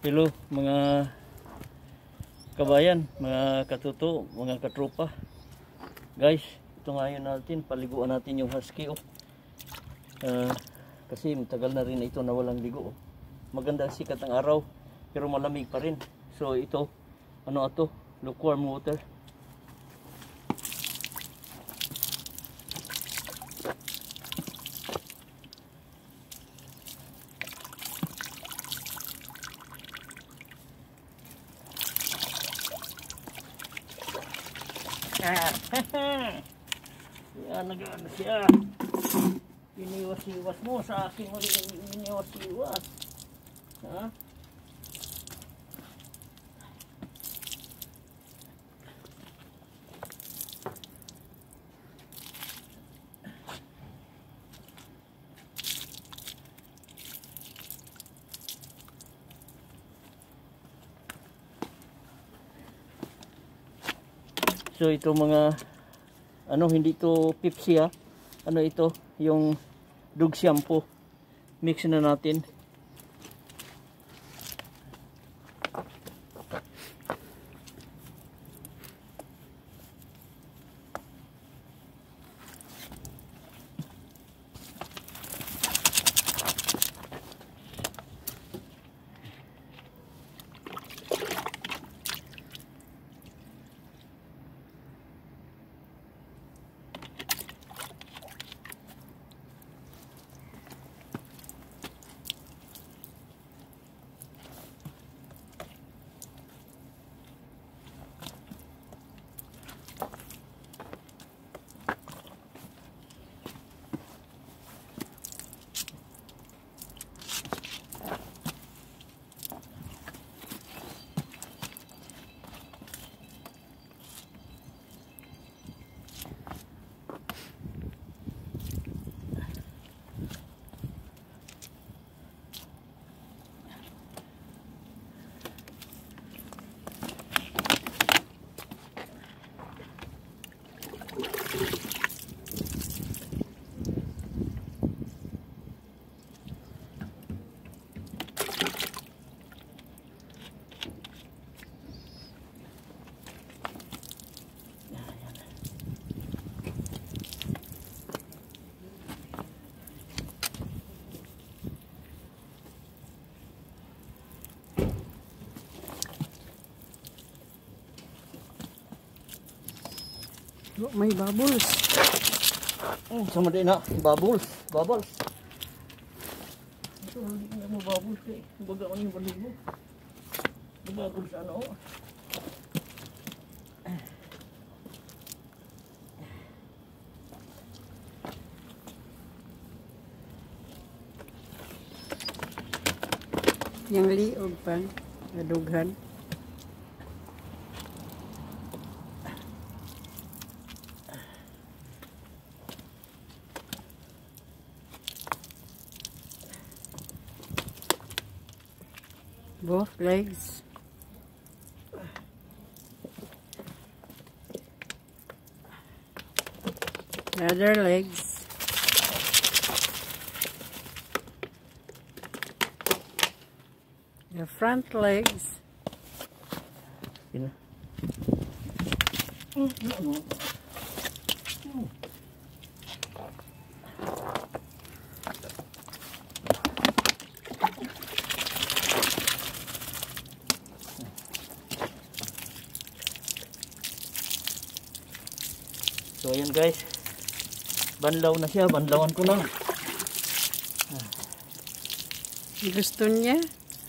Hello mga kabayan, mga katuto, mga katropa. Guys, ito ngayon natin, paliguan natin yung husky. Kasi matagal na rin ito na walang ligo. Maganda ang sikat ng araw, pero malamig pa rin. So ito, ano ito? Lukewarm water. Yan, nag-ano siya. Iniwas-iwas mo sa akin mo rin iniwas-iwas. Ha? So ito mga hindi to Pepsi ha. Ano ito? Yung dog shampoo. Mix na natin. May bubbles. Sama din na. Bubbles. Ito, hindi nga mo bubbles eh. Baga ko yung baligo. Bubbles ano. Yang liog pa. Nadughan. Both legs. The other legs. The front legs. Yun na. So ayan guys, banlaw na siya, banlawan ko na. Gusto niya,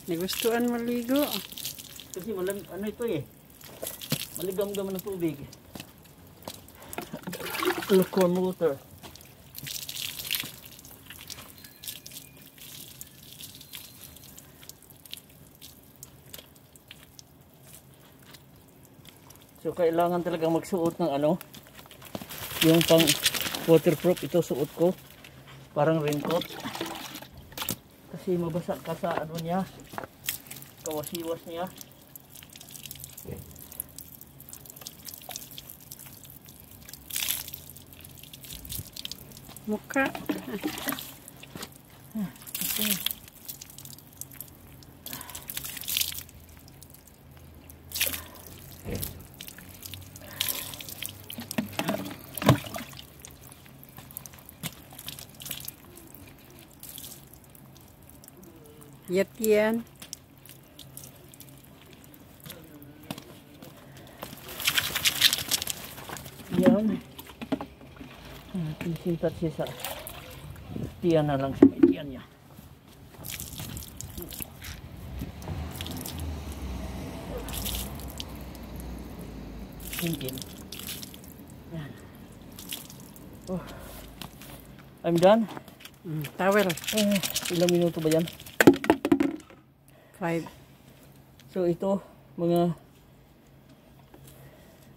nagustuhan maligo. Kasi ano ito eh, maligam-gam ng tubig. Lukewarm water. So kailangan talaga magsuot ng yung pang waterproof. Ito suot ko parang raincoat kasi mabasa ka sa niya, kawasiwas niya. Muka. Okay. Yan. Yan. Pinisintat siya sa tiyan na lang sa may tiyan niya. Hintin. Yan. Oh. I'm done. Towel. Ilang minuto ba yan? 5. So ito, mga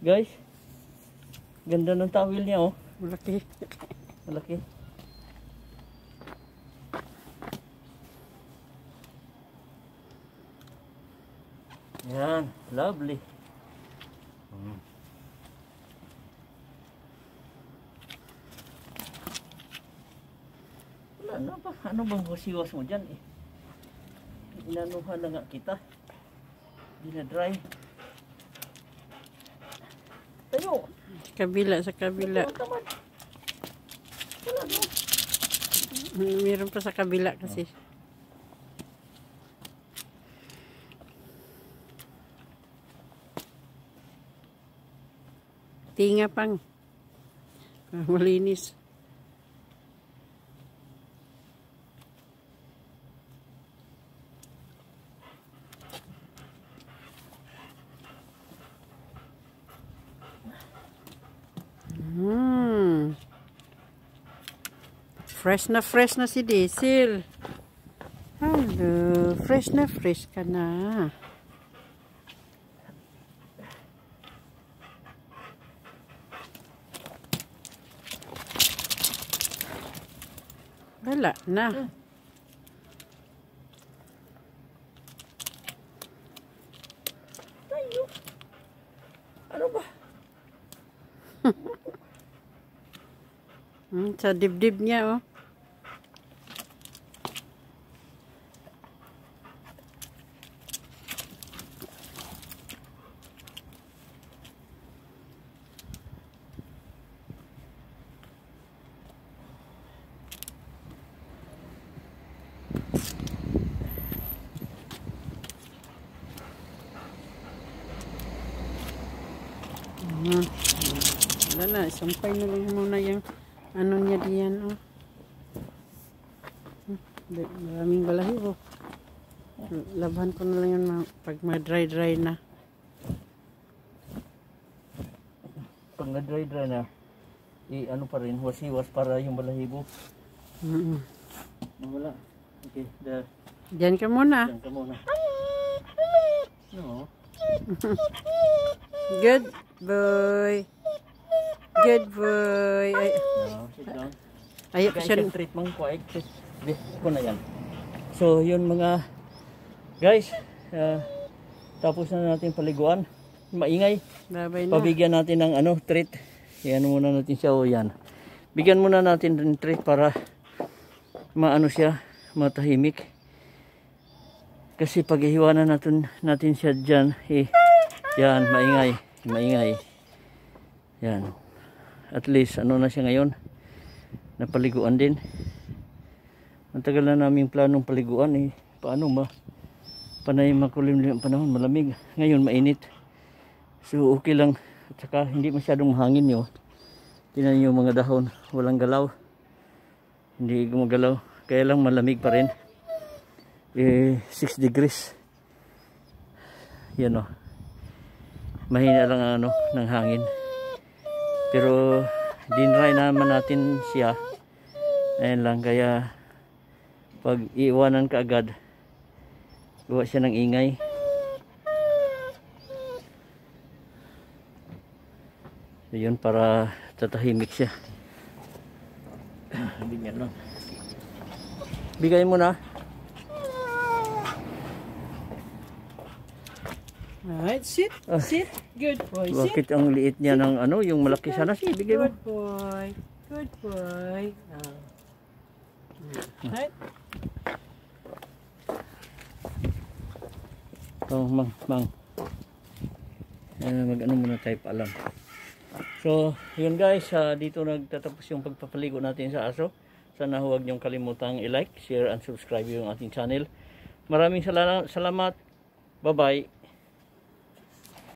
guys, ganda ng towel niya oh. Malaki. Malaki. Yan, lovely. Wala na ba? Ano bang husiwas mo dyan eh? Inanuhan na nga kita. Hindi na dry. Tayo! Sa kabila. Tayo naman. Wala no. Meron pa sa kabila kasi. Tinga pang. Malinis. Fresh na si Diesel. Hello, fresh ka na. Wala na. Tayo. Ano ba? Sa dibdib niya, oh. Wala na, sampay na lang muna yung ano niya diyan, oh. Maraming balahibo. Laban ko na lang yun pag ma-dry na. Pag na-dry na, ano pa rin, wasiwas para yung balahibo. Wala. Okay, Diyan ka muna. Diyan ka muna. No. Good boy. Good boy. Ay, No, sit down. ayaw ko siya. Treat mong kuwaik. Ko na yan. So, yun mga guys. Tapos na natin paliguan. Maingay. Babay na. Pabigyan natin ng treat. Yan muna natin siya. O yan. Bigyan muna natin ng treat para maano siya, matahimik. Kasi pag ihiwanan natin siya dyan, yan, maingay. Yan. At least, na siya ngayon. Napaliguan din. Matagal na naming planong paliguan Paano panay makulimlim ang panahon, malamig. Ngayon, mainit. So, okay lang. At saka, hindi masyadong mahangin yun. Tingnan niyo mga dahon, walang galaw. Hindi gumagalaw. Kaya lang malamig pa rin. 6 degrees. Yan o. Mahina lang ng hangin. Pero dinry naman natin siya. Ayan lang. Kaya pag iiwanan ka agad, gawa siya ng ingay. So, yun para tatahimik siya. Bigyan lang. Bigay mo na. Alright, sit. Sit. Good boy. Bakit ang liit niya ng yung malaki sana siya. Bigay mo. Good boy. Good boy. Right. Mang. Mag-ano muna tayo paalam. So, yun guys. Dito nagtatapos yung pagpapaligo natin sa aso. Sana huwag niyong kalimutang i-like, share, and subscribe yung ating channel. Maraming salamat. Bye-bye.